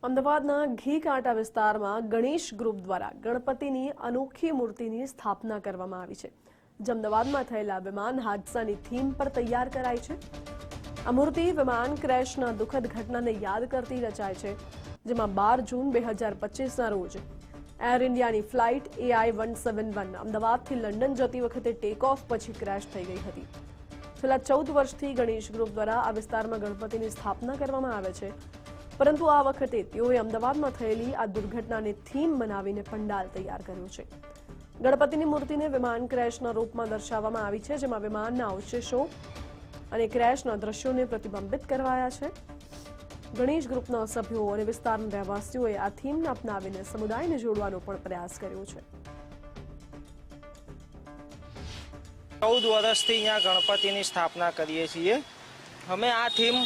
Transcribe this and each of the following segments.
અમદાવાદના ઘી કાંટા વિસ્તારમાં ગણેશ ગ્રુપ દ્વારા ગણપતિની અનોખી મૂર્તિની સ્થાપના કરવામાં આવી છે. અમદાવાદમાં થયેલા વિમાન હાદસાની થીમ પર તૈયાર કરાઈ છે. આ મૂર્તિ વિમાન ક્રેશના દુઃખદ ઘટનાને યાદ કરતી રચાય છે, જેમાં 12 જૂન 2025ના રોજ એર ઇન્ડિયાની ફ્લાઇટ AI-171 અમદાવાદથી લંડન જતી વખતે ટેક ઓફ પછી ક્રેશ થઈ ગઈ હતી. છેલ્લા 14 વર્ષથી ગણેશ ગ્રુપ દ્વારા આ વિસ્તારમાં ગણપતિની સ્થાપના કરવામાં આવે છે, પરંતુ આ વખતે તેઓએ અમદાવાદમાં થયેલી આ દુર્ઘટનાને થીમ બનાવીને પંડાલ તૈયાર કર્યું છે. ગણપતિની મૂર્તિને વિમાન ક્રેશના રૂપમાં દર્શાવવામાં આવી છે, જેમાં વિમાનના અવશેષો અને ક્રેશના દ્રશ્યોને પ્રતિબિંબિત કરવાયા છે. ગણેશ ગ્રુપના સભ્યો અને વિસ્તારના રહેવાસીઓએ આ થીમને અપનાવીને સમુદાયને જોડવાનો પણ પ્રયાસ કર્યો છે. 14 વર્ષથી અહીંયા ગણપતિની સ્થાપના કરીએ છીએ. અમે આ થીમ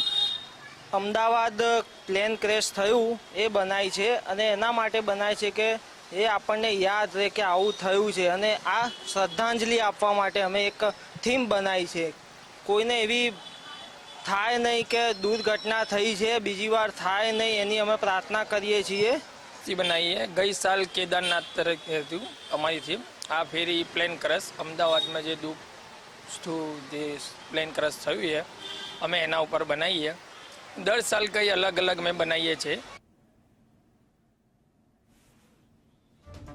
અમદાવાદ પ્લેન ક્રેશ થયું એ બનાવી છે, અને એના માટે બનાવી છે કે એ આપણને યાદ રહે કે આવું થયું છે, અને આ શ્રદ્ધાંજલિ આપવા માટે અમે એક થીમ બનાવી છે. કોઈને એવી થાય નહીં કે દુર્ઘટના થઈ છે, બીજી વાર થાય નહીં, એની અમે પ્રાર્થના કરીએ છીએ. બનાવીએ ગઈ સાલ કેદારનાથ તરફ હતું અમારી થીમ. આ ફેરી પ્લેન ક્રેશ અમદાવાદમાં જે જે પ્લેન ક્રેશ થયું છે, અમે એના ઉપર બનાવીએ. દર સાલ કંઈ અલગ અલગ મેં બનાવીએ છીએ.